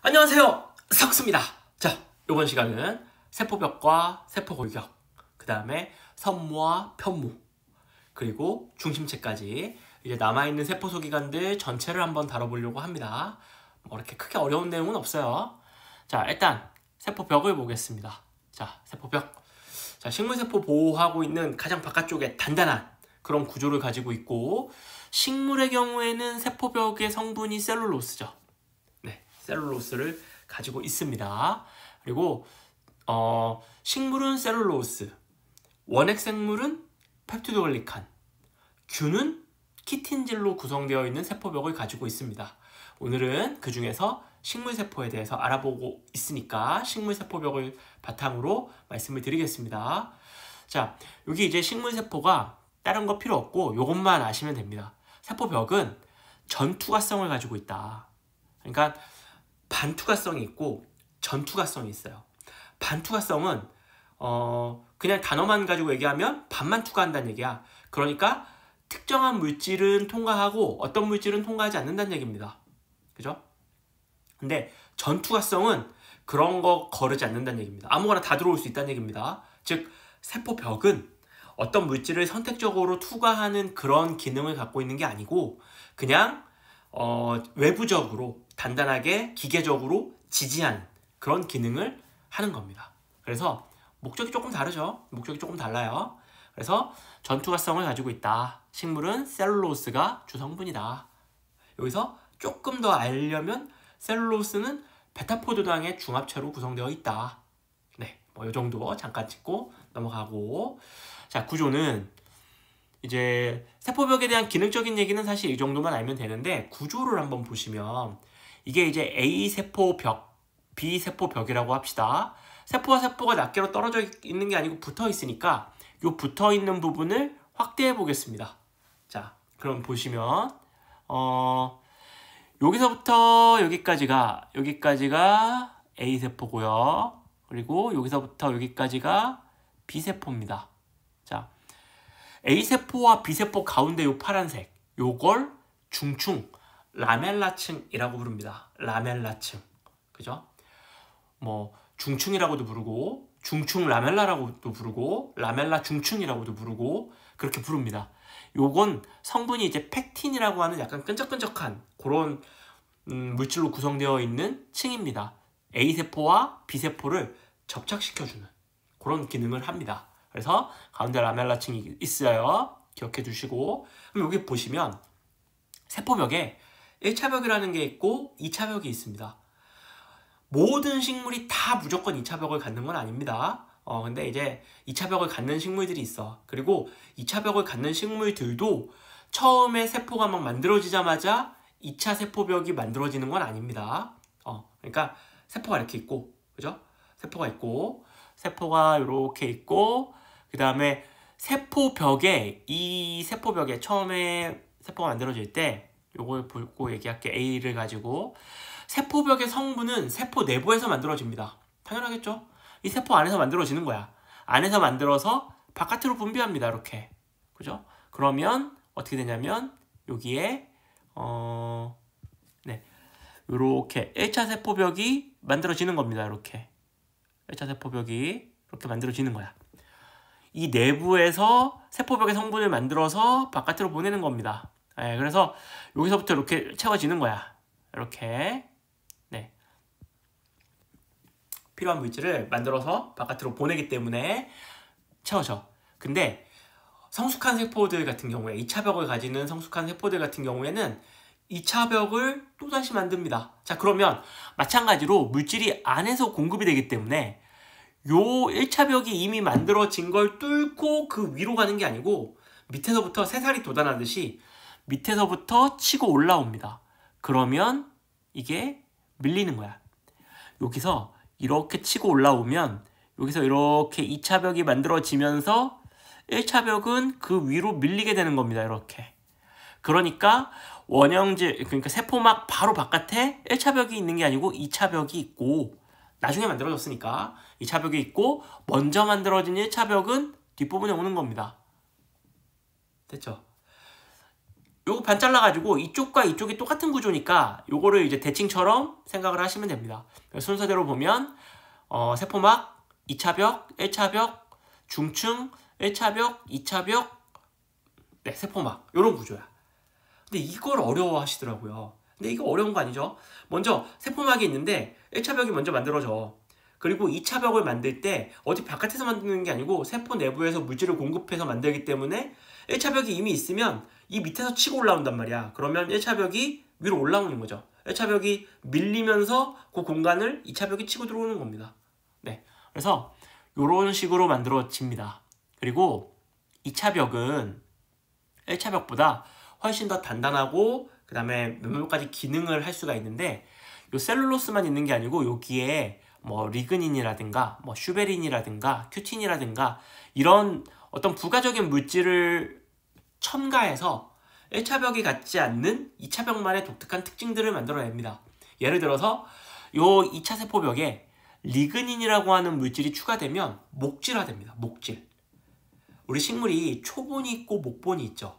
안녕하세요, 석수입니다. 자, 이번 시간은 세포벽과 세포골격, 그 다음에 선무와 편무, 그리고 중심체까지 이제 남아있는 세포소기관들 전체를 한번 다뤄보려고 합니다. 뭐 이렇게 크게 어려운 내용은 없어요. 자, 일단 세포벽을 보겠습니다. 자, 세포벽. 자, 식물세포 보호하고 있는 가장 바깥쪽에 단단한 그런 구조를 가지고 있고, 식물의 경우에는 세포벽의 성분이 셀룰로스죠. 네, 셀룰로스를 가지고 있습니다. 그리고 식물은 셀룰로스, 원핵생물은 펩티도글리칸, 균은 키틴질로 구성되어 있는 세포벽을 가지고 있습니다. 오늘은 그 중에서 식물세포에 대해서 알아보고 있으니까 식물세포벽을 바탕으로 말씀을 드리겠습니다. 자, 여기 이제 식물세포가 다른 거 필요 없고 이것만 아시면 됩니다. 세포벽은 전투가성을 가지고 있다. 그러니까 반투가성이 있고 전투가성이 있어요. 반투가성은 그냥 단어만 가지고 얘기하면 반만 투과한다는 얘기야. 그러니까 특정한 물질은 통과하고 어떤 물질은 통과하지 않는다는 얘기입니다. 그죠? 근데 전투가성은 그런 거 거르지 않는다는 얘기입니다. 아무거나 다 들어올 수 있다는 얘기입니다. 즉 세포벽은 어떤 물질을 선택적으로 투과하는 그런 기능을 갖고 있는 게 아니고 그냥 외부적으로 단단하게 기계적으로 지지하는 그런 기능을 하는 겁니다. 그래서 목적이 조금 다르죠. 목적이 조금 달라요. 그래서 전투가성을 가지고 있다. 식물은 셀룰로스가 주성분이다. 여기서 조금 더 알려면 셀룰로스는 베타포도당의 중합체로 구성되어 있다. 네, 뭐 이 정도 잠깐 짚고 넘어가고, 자, 구조는 이제 세포벽에 대한 기능적인 얘기는 사실 이 정도만 알면 되는데, 구조를 한번 보시면 이게 이제 A세포벽, B세포벽이라고 합시다. 세포와 세포가 낱개로 떨어져 있는 게 아니고 붙어 있으니까 이 붙어 있는 부분을 확대해 보겠습니다. 자, 그럼 보시면 여기서부터 여기까지가 A세포고요. 그리고 여기서부터 여기까지가 B세포입니다. 자, A세포와 B세포 가운데 요 파란색, 요걸 중충 라멜라층이라고 부릅니다. 라멜라층. 그죠? 뭐 중충이라고도 부르고 중충 라멜라라고도 부르고 라멜라 중충이라고도 부르고 그렇게 부릅니다. 요건 성분이 이제 팩틴이라고 하는 약간 끈적끈적한 그런 물질로 구성되어 있는 층입니다. A세포와 B세포를 접착시켜주는 그런 기능을 합니다. 그래서 가운데 라멜라층이 있어요. 기억해 두시고, 그럼 여기 보시면 세포벽에 1차 벽이라는 게 있고 2차 벽이 있습니다. 모든 식물이 다 무조건 2차 벽을 갖는 건 아닙니다. 근데 이제 2차 벽을 갖는 식물들이 있어. 그리고 2차 벽을 갖는 식물들도 처음에 세포가 막 만들어지자마자 2차 세포벽이 만들어지는 건 아닙니다. 그러니까 세포가 이렇게 있고, 그죠? 세포가 있고, 세포가 이렇게 있고, 그 다음에 세포벽에, 이 세포벽에 처음에 세포가 만들어질 때 요걸 보고 얘기할게. A를 가지고 세포벽의 성분은 세포 내부에서 만들어집니다. 당연하겠죠? 이 세포 안에서 만들어지는 거야. 안에서 만들어서 바깥으로 분비합니다. 이렇게. 그죠? 그러면 어떻게 되냐면 여기에 네, 이렇게 1차 세포벽이 만들어지는 겁니다. 이렇게 1차 세포벽이 이렇게 만들어지는 거야. 이 내부에서 세포벽의 성분을 만들어서 바깥으로 보내는 겁니다. 네, 그래서 여기서부터 이렇게 채워지는 거야. 이렇게. 네. 필요한 물질을 만들어서 바깥으로 보내기 때문에 채워져. 근데 성숙한 세포들 같은 경우에 2차 벽을 가지는 성숙한 세포들 같은 경우에는 2차 벽을 또다시 만듭니다. 자, 그러면 마찬가지로 물질이 안에서 공급이 되기 때문에 요 1차 벽이 이미 만들어진 걸 뚫고 그 위로 가는 게 아니고 밑에서부터 새살이 돋아나듯이 밑에서부터 치고 올라옵니다. 그러면 이게 밀리는 거야. 여기서 이렇게 치고 올라오면 여기서 이렇게 2차 벽이 만들어지면서 1차 벽은 그 위로 밀리게 되는 겁니다. 이렇게. 그러니까 원형질, 그러니까 세포막 바로 바깥에 1차 벽이 있는 게 아니고 2차 벽이 있고, 나중에 만들어졌으니까 2차 벽이 있고 먼저 만들어진 1차 벽은 뒷부분에 오는 겁니다. 됐죠? 요거 반 잘라가지고 이쪽과 이쪽이 똑같은 구조니까 요거를 이제 대칭처럼 생각을 하시면 됩니다. 순서대로 보면 세포막, 2차 벽, 1차 벽, 중층, 1차 벽, 2차 벽, 네, 세포막 요런 구조야. 근데 이걸 어려워하시더라고요. 근데 이거 어려운 거 아니죠? 먼저 세포막이 있는데 1차 벽이 먼저 만들어져. 그리고 2차 벽을 만들 때 어디 바깥에서 만드는 게 아니고 세포 내부에서 물질을 공급해서 만들기 때문에 1차 벽이 이미 있으면 이 밑에서 치고 올라온단 말이야. 그러면 1차 벽이 위로 올라오는 거죠. 1차 벽이 밀리면서 그 공간을 2차 벽이 치고 들어오는 겁니다. 네, 그래서 이런 식으로 만들어집니다. 그리고 2차 벽은 1차 벽보다 훨씬 더 단단하고 그 다음에 몇몇 가지 기능을 할 수가 있는데 요 셀룰로스만 있는 게 아니고 여기에 뭐 리그닌이라든가 뭐 슈베린이라든가 큐틴이라든가 이런 어떤 부가적인 물질을 첨가해서 1차 벽이 갖지 않는 2차 벽만의 독특한 특징들을 만들어냅니다. 예를 들어서 요 2차 세포벽에 리그닌이라고 하는 물질이 추가되면 목질화됩니다. 목질. 우리 식물이 초본이 있고 목본이 있죠.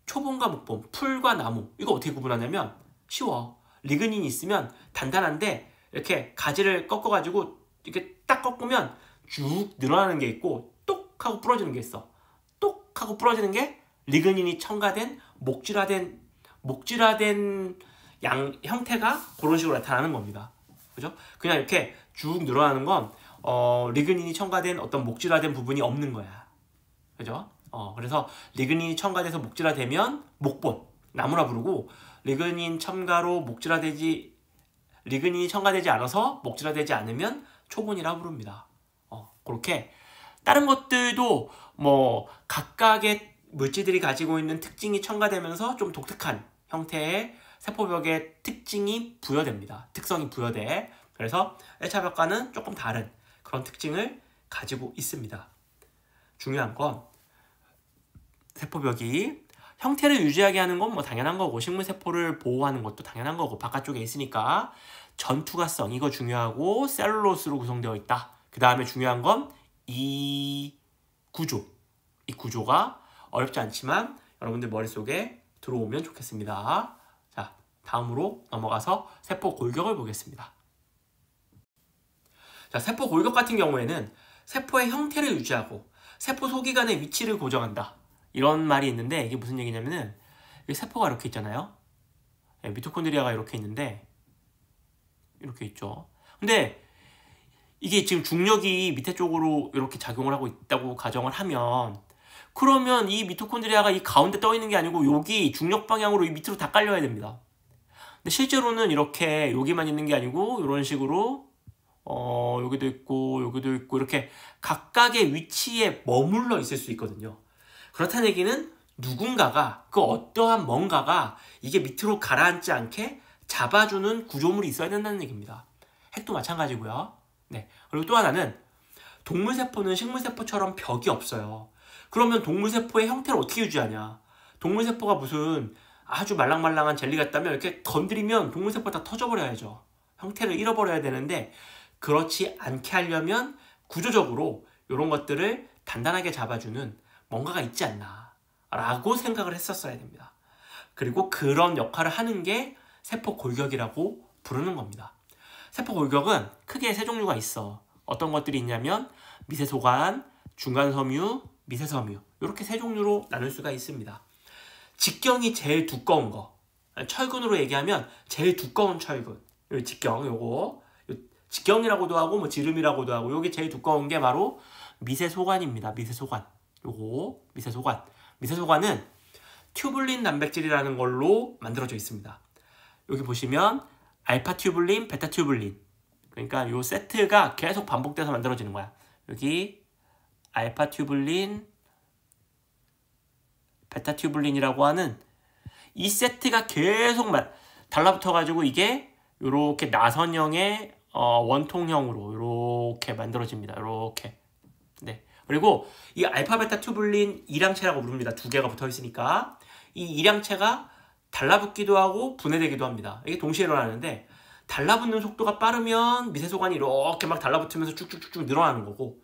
초본과 목본, 풀과 나무 이거 어떻게 구분하냐면 쉬워. 리그닌이 있으면 단단한데 이렇게 가지를 꺾어가지고 이렇게 딱 꺾으면 쭉 늘어나는 게 있고 똑 하고 부러지는 게 있어. 똑 하고 부러지는 게 리그닌이 첨가된 목질화된 형태가 그런 식으로 나타나는 겁니다. 그죠? 그냥 이렇게 쭉 늘어나는 건 리그닌이 첨가된 어떤 목질화된 부분이 없는 거야. 그죠? 그래서 리그닌이 첨가돼서 목질화되면 목본, 나무라 부르고 리그닌이 첨가되지 않아서 목질화되지 않으면 초본이라 부릅니다. 그렇게 다른 것들도 뭐 각각의 물질들이 가지고 있는 특징이 첨가되면서 좀 독특한 형태의 세포벽의 특성이 부여돼. 그래서 1차 벽과는 조금 다른 그런 특징을 가지고 있습니다. 중요한 건 세포벽이 형태를 유지하게 하는 건 뭐 당연한 거고 식물세포를 보호하는 것도 당연한 거고 바깥쪽에 있으니까 전투가성 이거 중요하고 셀룰로스로 구성되어 있다. 그 다음에 중요한 건 이 구조. 이 구조가 어렵지 않지만 여러분들 머릿속에 들어오면 좋겠습니다. 자, 다음으로 넘어가서 세포 골격을 보겠습니다. 자, 세포 골격 같은 경우에는 세포의 형태를 유지하고 세포 소기관의 위치를 고정한다. 이런 말이 있는데 이게 무슨 얘기냐면은 세포가 이렇게 있잖아요. 미토콘드리아가 이렇게 있는데 이렇게 있죠. 근데 이게 지금 중력이 밑에 쪽으로 이렇게 작용을 하고 있다고 가정을 하면 그러면 이 미토콘드리아가 이 가운데 떠 있는 게 아니고 여기 중력 방향으로 이 밑으로 다 깔려야 됩니다. 근데 실제로는 이렇게 여기만 있는 게 아니고 이런 식으로 여기도 있고 여기도 있고 이렇게 각각의 위치에 머물러 있을 수 있거든요. 그렇다는 얘기는 누군가가 그 어떠한 뭔가가 이게 밑으로 가라앉지 않게 잡아주는 구조물이 있어야 된다는 얘기입니다. 핵도 마찬가지고요. 네. 그리고 또 하나는 동물세포는 식물세포처럼 벽이 없어요. 그러면 동물세포의 형태를 어떻게 유지하냐? 동물세포가 무슨 아주 말랑말랑한 젤리 같다면 이렇게 건드리면 동물세포 다 터져버려야죠. 형태를 잃어버려야 되는데 그렇지 않게 하려면 구조적으로 이런 것들을 단단하게 잡아주는 뭔가가 있지 않나 라고 생각을 했었어야 됩니다. 그리고 그런 역할을 하는 게 세포 골격이라고 부르는 겁니다. 세포 골격은 크게 세 종류가 있어. 어떤 것들이 있냐면 미세소관, 중간섬유, 미세섬유 이렇게 세 종류로 나눌 수가 있습니다. 직경이 제일 두꺼운 거, 철근으로 얘기하면 제일 두꺼운 철근, 직경 요거 직경이라고도 하고 뭐 지름이라고도 하고 요게 제일 두꺼운 게 바로 미세소관입니다. 미세소관 요거 미세소관은 튜블린 단백질이라는 걸로 만들어져 있습니다. 여기 보시면 알파 튜블린, 베타 튜블린 그러니까 요 세트가 계속 반복돼서 만들어지는 거야. 여기 알파 튜블린, 베타 튜블린이라고 하는 이 세트가 계속 달라붙어 가지고 이게 요렇게 나선형의 원통형으로 이렇게 만들어집니다. 이렇게. 네. 그리고 이 알파 베타 튜블린 일양체라고 부릅니다. 두 개가 붙어 있으니까 이 일양체가 달라붙기도 하고 분해되기도 합니다. 이게 동시에 일어나는데 달라붙는 속도가 빠르면 미세소관이 이렇게 막 달라붙으면서 쭉쭉쭉쭉 늘어나는 거고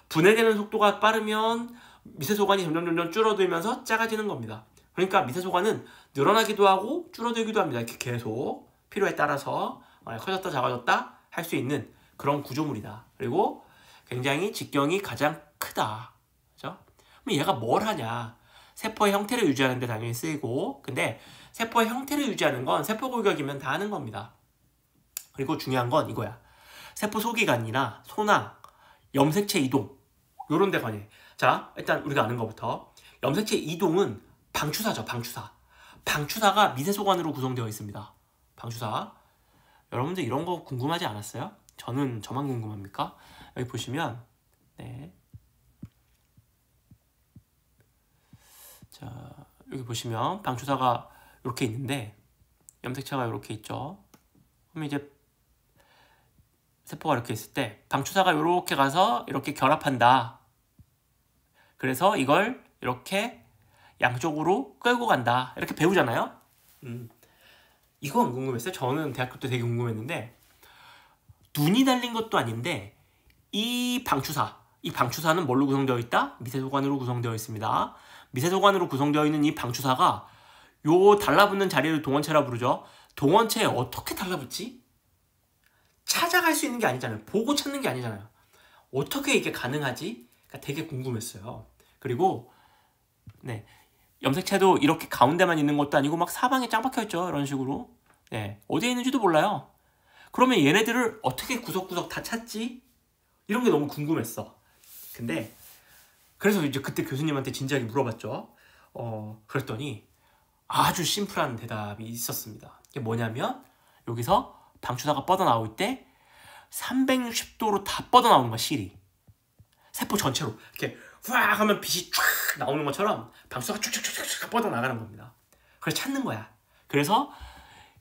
분해되는 속도가 빠르면 미세소관이 점점 줄어들면서 작아지는 겁니다. 그러니까 미세소관은 늘어나기도 하고 줄어들기도 합니다. 이렇게 계속 필요에 따라서 커졌다 작아졌다 할 수 있는 그런 구조물이다. 그리고 굉장히 직경이 가장 크다. 그죠? 그럼 얘가 뭘 하냐? 세포의 형태를 유지하는 데 당연히 쓰이고, 근데 세포의 형태를 유지하는 건 세포 골격이면 다 하는 겁니다. 그리고 중요한 건 이거야. 세포 소기관이나 소낭, 염색체 이동 요런 데 관해. 자, 일단 우리가 아는 것부터 염색체 이동은 방추사죠. 방추사가 미세소관으로 구성되어 있습니다. 방추사. 여러분들 이런 거 궁금하지 않았어요? 저만 궁금합니까? 여기 보시면 네. 자, 여기 보시면 방추사가 이렇게 있는데 염색체가 이렇게 있죠. 그럼 이제 세포가 이렇게 있을 때 방추사가 이렇게 가서 이렇게 결합한다. 그래서 이걸 이렇게 양쪽으로 끌고 간다. 이렇게 배우잖아요. 이거 안 궁금했어요? 저는 대학교 때 되게 궁금했는데 눈이 달린 것도 아닌데 이 방추사는 뭘로 구성되어 있다? 미세소관으로 구성되어 있습니다. 미세소관으로 구성되어 있는 이 방추사가 요 달라붙는 자리를 동원체라 부르죠. 동원체에 어떻게 달라붙지? 찾아갈 수 있는 게 아니잖아요. 보고 찾는 게 아니잖아요. 어떻게 이게 가능하지? 그러니까 되게 궁금했어요. 그리고 네, 염색체도 이렇게 가운데만 있는 것도 아니고 막 사방에 짱 박혀있죠. 이런 식으로. 네, 어디에 있는지도 몰라요. 그러면 얘네들을 어떻게 구석구석 다 찾지? 이런 게 너무 궁금했어. 근데 그래서 이제 그때 교수님한테 진지하게 물어봤죠. 그랬더니 아주 심플한 대답이 있었습니다. 이게 뭐냐면 여기서 방추사가 뻗어나올 때 360도로 다 뻗어나오는 거야, 실이. 세포 전체로 이렇게 후악 하면 빛이 쫙 나오는 것처럼 방추사가 쭉쭉쭉쭉 뻗어나가는 겁니다. 그래서 찾는 거야. 그래서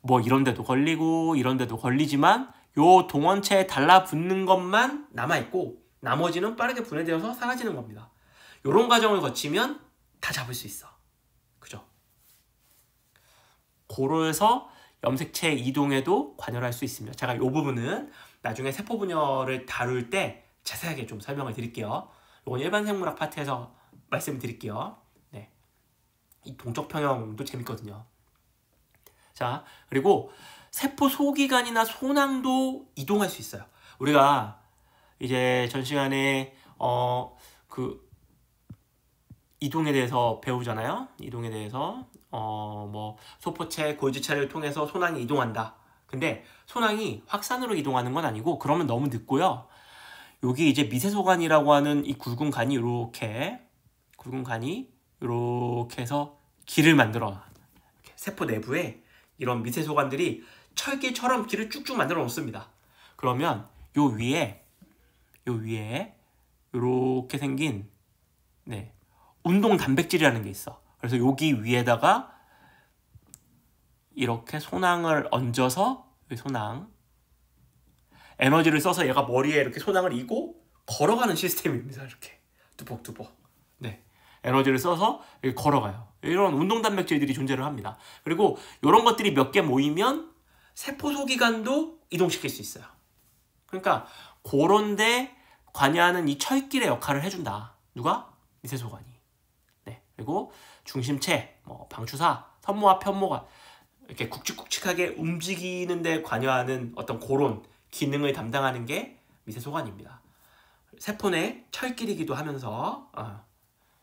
뭐 이런 데도 걸리고 이런 데도 걸리지만 요 동원체에 달라붙는 것만 남아있고 나머지는 빠르게 분해되어서 사라지는 겁니다. 요런 과정을 거치면 다 잡을 수 있어. 그죠? 고로에서 염색체 이동에도 관여를 할 수 있습니다. 제가 이 부분은 나중에 세포 분열을 다룰 때 자세하게 좀 설명을 드릴게요. 이건 일반 생물학 파트에서 말씀드릴게요. 네. 이 동적 평형도 재밌거든요. 자, 그리고 세포 소기관이나 소낭도 이동할 수 있어요. 우리가 이제 전 시간에 그 이동에 대해서 배우잖아요. 이동에 대해서 뭐 소포체, 골지체를 통해서 소낭이 이동한다. 근데 소낭이 확산으로 이동하는 건 아니고 그러면 너무 늦고요. 여기 이제 미세소관이라고 하는 이 굵은 간이 이렇게 해서 길을 만들어. 세포 내부에 이런 미세소관들이 철길처럼 길을 쭉쭉 만들어 놓습니다. 그러면 요 위에 이렇게 생긴 운동 단백질이라는 게 있어. 그래서 여기 위에다가 이렇게 소낭을 얹어서 소낭 에너지를 써서 얘가 머리에 이렇게 소낭을 이고 걸어가는 시스템입니다. 이렇게 뚜벅뚜벅. 네, 에너지를 써서 이렇게 걸어가요. 이런 운동 단백질들이 존재를 합니다. 그리고 이런 것들이 몇 개 모이면 세포 소기관도 이동시킬 수 있어요. 그러니까 그런 데 관여하는 이 철길의 역할을 해준다. 누가? 미세소관이. 네, 그리고 중심체, 뭐 방추사, 선모와 편모가 이렇게 굵직굵직하게 움직이는 데 관여하는 어떤 그런 기능을 담당하는 게 미세소관입니다. 세포 내 철길이기도 하면서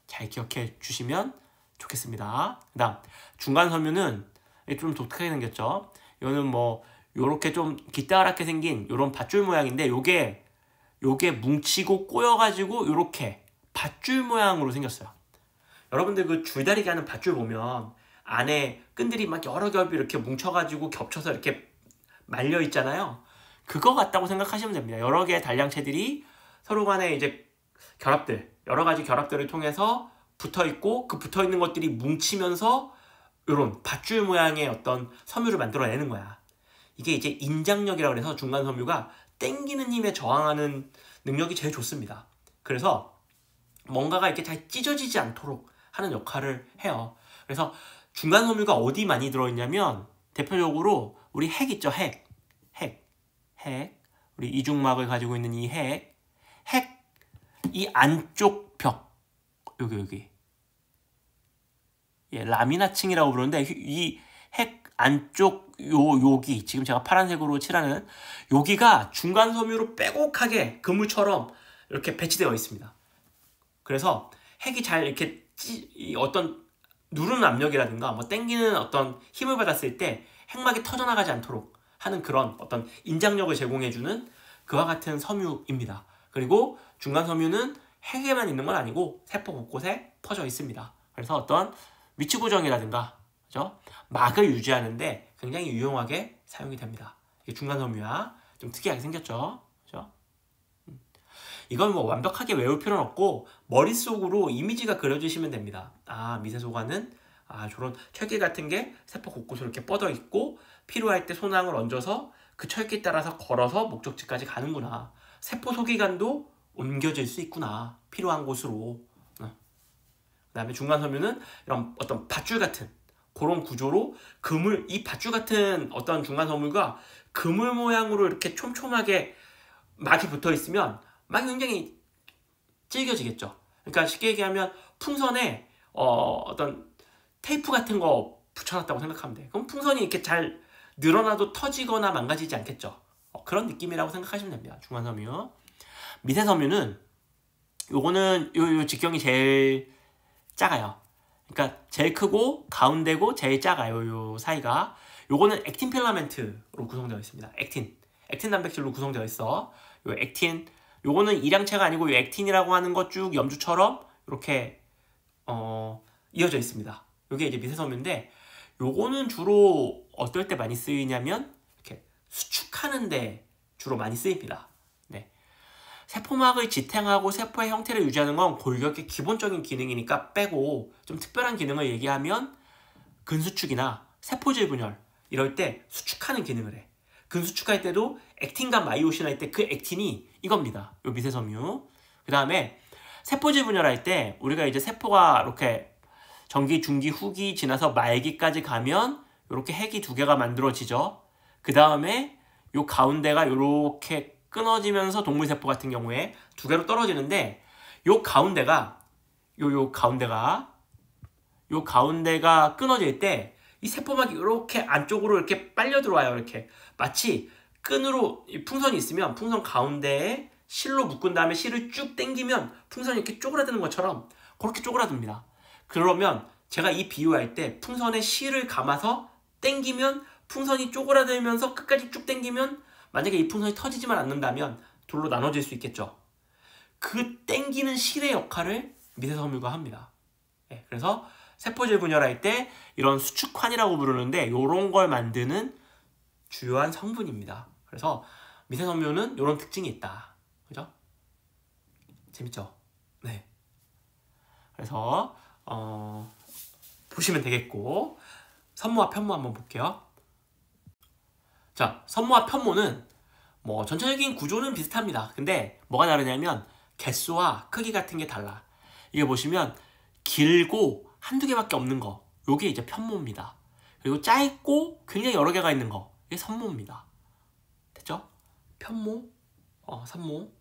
잘 기억해 주시면 좋겠습니다. 그 다음 중간섬유는 좀 독특하게 생겼죠. 이거는 뭐 요렇게 좀 기따랗게 생긴 요런 밧줄 모양인데 요게 뭉치고 꼬여가지고 요렇게 밧줄 모양으로 생겼어요. 여러분들 그 줄다리기 하는 밧줄 보면 안에 끈들이 막 여러 겹이 이렇게 뭉쳐가지고 겹쳐서 이렇게 말려 있잖아요. 그거 같다고 생각하시면 됩니다. 여러 개의 단량체들이 서로 간에 이제 여러 가지 결합들을 통해서 붙어 있고 그 붙어 있는 것들이 뭉치면서 이런 밧줄 모양의 어떤 섬유를 만들어내는 거야. 이게 이제 인장력이라고 해서 중간 섬유가 땡기는 힘에 저항하는 능력이 제일 좋습니다. 그래서 뭔가가 이렇게 잘 찢어지지 않도록 하는 역할을 해요. 그래서 중간 섬유가 어디 많이 들어있냐면 대표적으로 우리 핵 있죠. 핵. 우리 이중막을 가지고 있는 이 핵. 이 안쪽 벽. 여기. 예, 라미나층이라고 부르는데 이 핵 안쪽 여기 지금 제가 파란색으로 칠하는 여기가 중간 섬유로 빼곡하게 그물처럼 이렇게 배치되어 있습니다. 그래서 핵이 잘 이렇게 어떤 누르는 압력이라든가 뭐 당기는 어떤 힘을 받았을 때 핵막이 터져나가지 않도록 하는 그런 어떤 인장력을 제공해주는 그와 같은 섬유입니다. 그리고 중간 섬유는 핵에만 있는 건 아니고 세포 곳곳에 퍼져 있습니다. 그래서 어떤 위치 고정이라든가 그죠? 막을 유지하는데 굉장히 유용하게 사용이 됩니다. 이게 중간 섬유야. 좀 특이하게 생겼죠? 그죠? 이건 뭐 완벽하게 외울 필요는 없고 머릿속으로 이미지가 그려지시면 됩니다. 아, 미세소관은 저런 철길 같은 게 세포 곳곳으로 이렇게 뻗어 있고 필요할 때 소낭을 얹어서 그 철길 따라서 걸어서 목적지까지 가는구나. 세포 소기관도 옮겨질 수 있구나. 필요한 곳으로. 그 다음에 중간 섬유는 이런 어떤 밧줄 같은 그런 구조로 이 밧줄 같은 어떤 중간 섬유가 그물 모양으로 이렇게 촘촘하게 막이 붙어 있으면 막이 굉장히 질겨지겠죠. 그러니까 쉽게 얘기하면 풍선에 어떤 테이프 같은 거 붙여놨다고 생각하면 돼. 그럼 풍선이 이렇게 잘 늘어나도 터지거나 망가지지 않겠죠. 그런 느낌이라고 생각하시면 됩니다. 중간 섬유. 미세 섬유는 요거는 요 직경이 제일 작아요. 그러니까 제일 크고 가운데고 제일 작아요. 요 사이가. 요거는 액틴 필라멘트로 구성되어 있습니다. 액틴 단백질로 구성되어 있어. 요 액틴 요거는 일양체가 아니고 요 액틴이라고 하는 것 쭉 염주처럼 이렇게 이어져 있습니다. 요게 이제 미세 섬유인데 요거는 주로 어떨 때 많이 쓰이냐면 이렇게 수축하는데 주로 많이 쓰입니다. 네. 세포막을 지탱하고 세포의 형태를 유지하는 건 골격의 기본적인 기능이니까 빼고 좀 특별한 기능을 얘기하면 근수축이나 세포질 분열 이럴 때 수축하는 기능을 해. 근수축할 때도 액틴과 마이오신 할 때 그 액틴이 이겁니다. 요 미세섬유. 그 다음에 세포질 분열할 때 우리가 이제 세포가 이렇게 전기, 중기, 후기 지나서 말기까지 가면 이렇게 핵이 두 개가 만들어지죠. 그 다음에 요 가운데가 이렇게 끊어지면서 동물세포 같은 경우에 두 개로 떨어지는데 요 가운데가 끊어질 때 이 세포막이 이렇게 안쪽으로 이렇게 빨려 들어와요. 이렇게 마치 끈으로 풍선이 있으면 풍선 가운데에 실로 묶은 다음에 실을 쭉 당기면 풍선이 이렇게 쪼그라드는 것처럼 그렇게 쪼그라듭니다. 그러면 제가 이 비유할 때 풍선에 실을 감아서 당기면 풍선이 쪼그라들면서 끝까지 쭉 당기면 만약에 이 풍선이 터지지만 않는다면 둘로 나눠질 수 있겠죠. 그 당기는 실의 역할을 미세섬유가 합니다. 네, 그래서 세포질 분열할 때 이런 수축환이라고 부르는데 이런 걸 만드는 주요한 성분입니다. 그래서 미세섬유는 이런 특징이 있다. 그죠? 재밌죠? 네. 그래서 보시면 되겠고 선모와 편모 한번 볼게요. 자, 선모와 편모는 뭐 전체적인 구조는 비슷합니다. 근데 뭐가 다르냐면 개수와 크기 같은 게 달라. 이게 보시면 길고 한두 개밖에 없는 거, 요게 이제 편모입니다. 그리고 짧고 굉장히 여러 개가 있는 거, 이게 선모입니다. 됐죠? 편모, 선모,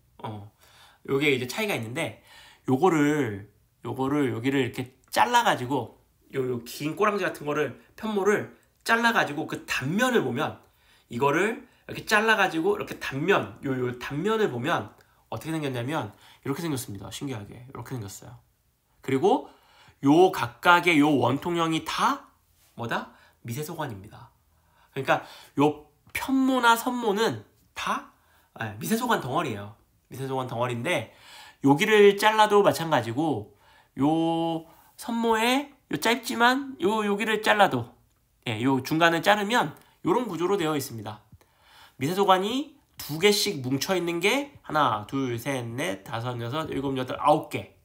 요게 이제 차이가 있는데 요거를 여기를 이렇게 잘라가지고 요 긴 꼬랑지 같은 거를 편모를 잘라가지고 그 단면을 보면 이거를 이렇게 잘라가지고 이렇게 단면, 요 단면을 보면 어떻게 생겼냐면 이렇게 생겼습니다. 신기하게 이렇게 생겼어요. 그리고 요 각각의 요 원통형이 다 뭐다? 미세소관입니다. 그러니까 요 편모나 선모는 다 미세소관 덩어리예요. 미세소관 덩어리인데 여기를 잘라도 마찬가지고 요 선모에 요 짧지만 여기를 잘라도 요 중간을 자르면 요런 구조로 되어 있습니다. 미세소관이 두 개씩 뭉쳐 있는 게 하나, 둘, 셋, 넷, 다섯, 여섯, 일곱, 여덟, 아홉 개.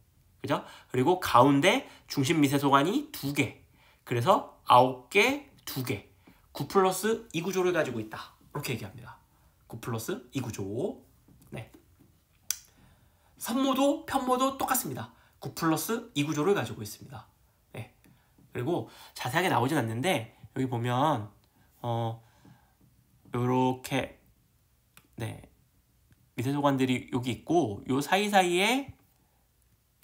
그죠? 그리고 가운데 중심 미세소관이 두 개. 그래서 9개, 2개. 9 플러스 2 구조를 가지고 있다. 이렇게 얘기합니다. 9 플러스 2 구조. 네. 선모도 편모도 똑같습니다. 9 플러스 2 구조를 가지고 있습니다. 네. 그리고 자세하게 나오진 않는데 여기 보면 요렇게 미세소관들이 여기 있고 요 사이사이에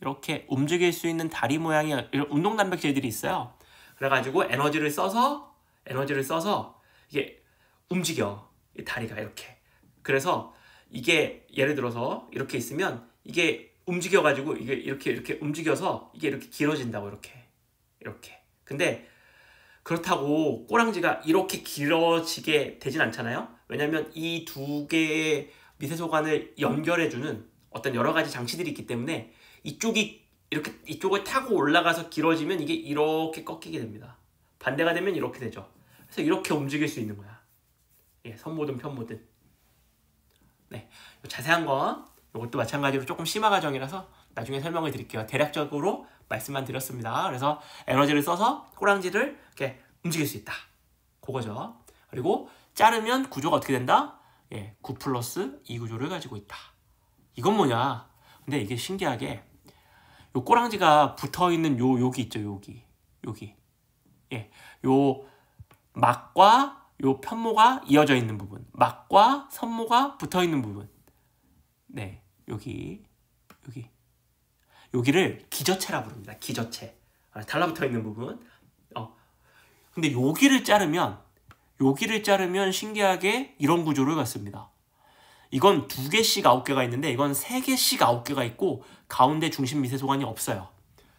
이렇게 움직일 수 있는 다리 모양의 이런 운동 단백질들이 있어요. 그래가지고 에너지를 써서 이게 움직여. 이 다리가 이렇게. 그래서 이게 예를 들어서 이렇게 있으면 이게 움직여가지고 이게 이렇게 움직여서 이게 이렇게 길어진다고 이렇게. 근데 그렇다고 꼬랑지가 이렇게 길어지게 되진 않잖아요. 왜냐면 이 두 개의 미세소관을 연결해주는 어떤 여러 가지 장치들이 있기 때문에 이쪽이 이렇게 이쪽을 타고 올라가서 길어지면 이게 이렇게 꺾이게 됩니다. 반대가 되면 이렇게 되죠. 그래서 이렇게 움직일 수 있는 거야. 예, 선모든 편모든. 네, 자세한 건 이것도 마찬가지로 조금 심화 과정이라서 나중에 설명을 드릴게요. 대략적으로 말씀만 드렸습니다. 그래서 에너지를 써서 꼬랑지를 이렇게 움직일 수 있다. 그거죠. 그리고 자르면 구조가 어떻게 된다? 예, 9 플러스 2 구조를 가지고 있다. 이건 뭐냐? 근데 이게 신기하게 요 꼬랑지가 붙어있는 여기 있죠. 여기. 예, 요 막과 요 편모가 이어져 있는 부분. 막과 선모가 붙어있는 부분. 네, 여기를 기저체라 부릅니다. 기저체. 달라붙어 있는 부분. 근데 여기를 자르면 신기하게 이런 구조를 갖습니다. 이건 2개씩 9개가 있는데 이건 3개씩 9개가 있고 가운데 중심 미세소관이 없어요.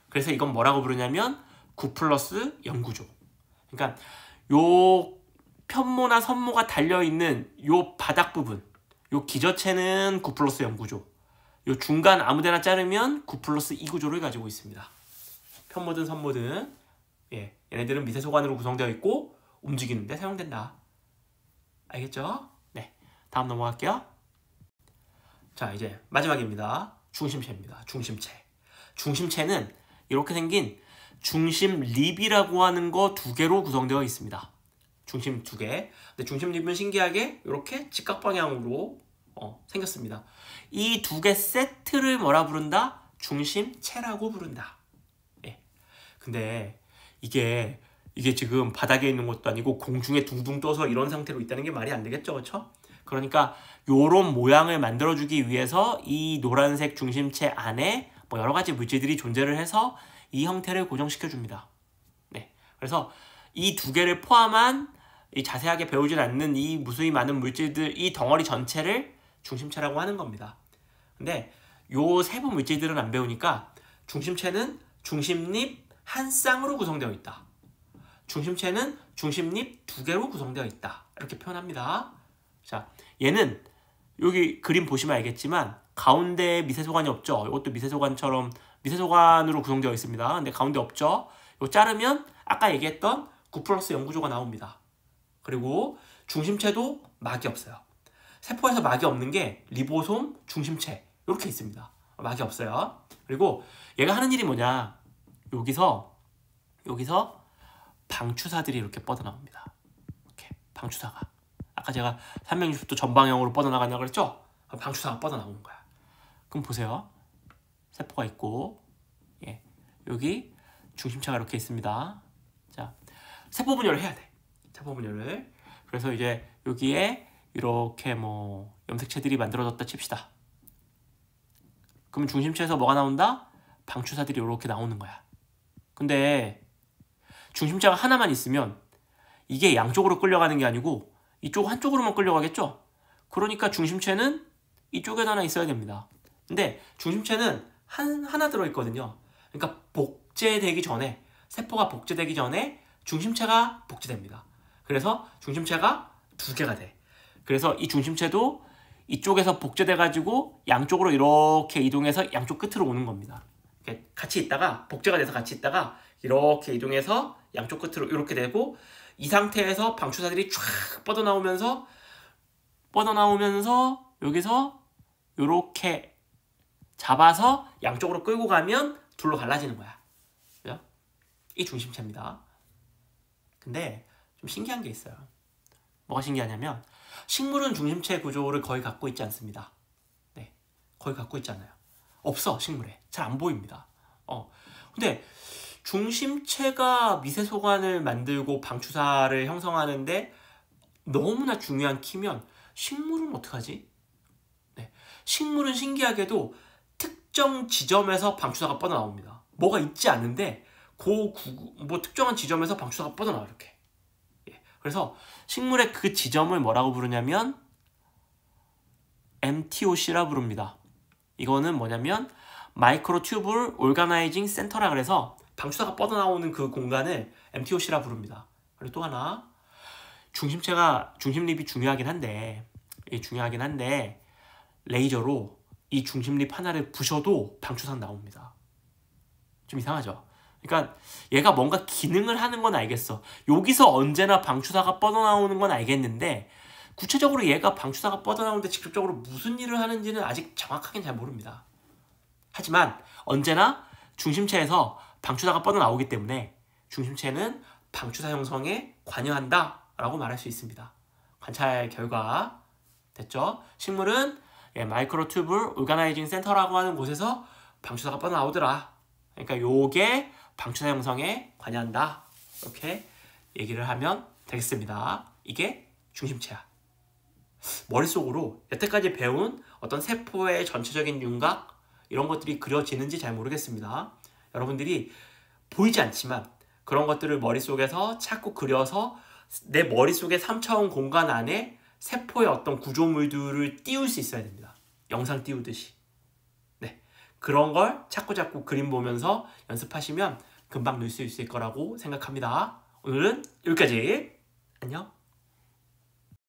그래서 이건 뭐라고 부르냐면 9 플러스 0 구조. 그러니까 요 편모나 선모가 달려있는 요 바닥 부분, 요 기저체는 9 플러스 0 구조. 요 중간 아무데나 자르면 9 플러스 2 구조를 가지고 있습니다. 편모든 선모든. 예, 얘네들은 미세소관으로 구성되어 있고 움직이는데 사용된다. 알겠죠? 네, 다음 넘어갈게요. 자, 이제 마지막입니다. 중심체입니다. 중심체는 이렇게 생긴 중심립이라고 하는 거 2개로 구성되어 있습니다. 중심 2개. 근데 중심립은 신기하게 이렇게 직각방향으로 생겼습니다. 이 2개 세트를 뭐라 부른다? 중심체라고 부른다. 예. 근데 이게 지금 바닥에 있는 것도 아니고 공중에 둥둥 떠서 이런 상태로 있다는 게 말이 안 되겠죠, 그렇죠? 그러니까 요런 모양을 만들어주기 위해서 이 노란색 중심체 안에 뭐 여러 가지 물질들이 존재를 해서 이 형태를 고정시켜줍니다. 네, 그래서 이 2개를 포함한 이 자세하게 배우진 않는 이 무수히 많은 물질들, 이 덩어리 전체를 중심체라고 하는 겁니다. 근데 요 세부 물질들은 안 배우니까 중심체는 중심립 한 쌍으로 구성되어 있다. 중심체는 중심립 2개로 구성되어 있다. 이렇게 표현합니다. 자, 얘는 여기 그림 보시면 알겠지만 가운데에 미세소관이 없죠. 이것도 미세소관처럼 미세소관으로 구성되어 있습니다. 근데 가운데 없죠. 이거 자르면 아까 얘기했던 9 플러스 0 구조가 나옵니다. 그리고 중심체도 막이 없어요. 세포에서 막이 없는 게 리보솜, 중심체 이렇게 있습니다. 막이 없어요. 그리고 얘가 하는 일이 뭐냐? 여기서 방추사들이 이렇게 뻗어나옵니다. 이렇게 방추사가. 아까 제가 360도 전방향으로 뻗어나가냐고 그랬죠? 방추사가 뻗어나오는 거야. 그럼 보세요. 세포가 있고, 예, 여기 중심체가 이렇게 있습니다. 자, 세포 분열을 해야 돼. 세포 분열을. 그래서 이제 여기에 이렇게 뭐 염색체들이 만들어졌다 칩시다. 그러면 중심체에서 뭐가 나온다? 방추사들이 이렇게 나오는 거야. 근데 중심체가 하나만 있으면 이게 양쪽으로 끌려가는 게 아니고 이쪽 한쪽으로만 끌려가겠죠? 그러니까 중심체는 이쪽에 하나 있어야 됩니다. 근데 중심체는 하나 들어있거든요. 그러니까 복제되기 전에, 세포가 복제되기 전에 중심체가 복제됩니다. 그래서 중심체가 2개가 돼. 그래서 이 중심체도 이쪽에서 복제돼가지고 양쪽으로 이렇게 이동해서 양쪽 끝으로 오는 겁니다. 같이 있다가, 복제가 돼서 같이 있다가 이렇게 이동해서 양쪽 끝으로 이렇게 되고, 이 상태에서 방추사들이 쫙 뻗어나오면서 여기서 이렇게 잡아서 양쪽으로 끌고 가면 둘로 갈라지는 거야. 그죠? 이 중심체입니다. 근데 좀 신기한 게 있어요. 뭐가 신기하냐면 식물은 중심체 구조를 거의 갖고 있지 않습니다. 네, 거의 갖고 있지 않아요. 없어, 식물에. 잘 안 보입니다. 근데 중심체가 미세소관을 만들고 방추사를 형성하는데 너무나 중요한 키면 식물은 어떡하지? 네, 식물은 신기하게도 특정 지점에서 방추사가 뻗어나옵니다. 뭐가 있지 않은데 뭐 특정한 지점에서 방추사가 뻗어나와 이렇게. 예. 그래서 식물의 그 지점을 뭐라고 부르냐면 MTOC라 부릅니다. 이거는 뭐냐면 마이크로 튜블 오르가나이징 센터라 그래서 방추사가 뻗어나오는 그 공간을 MTOC라 부릅니다. 그리고 또 하나, 중심립이 중요하긴 한데 레이저로 이 중심립 하나를 부셔도 방추사가 나옵니다. 좀 이상하죠? 그러니까 얘가 뭔가 기능을 하는 건 알겠어. 여기서 언제나 방추사가 뻗어나오는 건 알겠는데 구체적으로 얘가 방추사가 뻗어나오는데 직접적으로 무슨 일을 하는지는 아직 정확하게는 잘 모릅니다. 하지만 언제나 중심체에서 방추사가 뻗어나오기 때문에 중심체는 방추사 형성에 관여한다 라고 말할 수 있습니다. 관찰 결과 됐죠? 식물은 마이크로 튜블 오르가나이징 센터라고 하는 곳에서 방추사가 뻗어나오더라. 그러니까 요게 방추사 형성에 관여한다. 이렇게 얘기를 하면 되겠습니다. 이게 중심체야. 머릿속으로 여태까지 배운 어떤 세포의 전체적인 윤곽 이런 것들이 그려지는지 잘 모르겠습니다. 여러분들이 보이지 않지만 그런 것들을 머릿속에서 자꾸 그려서 내 머릿속의 3차원 공간 안에 세포의 어떤 구조물들을 띄울 수 있어야 됩니다. 영상 띄우듯이. 네, 그런 걸 자꾸 그림 보면서 연습하시면 금방 늘 수 있을 거라고 생각합니다. 오늘은 여기까지. 안녕.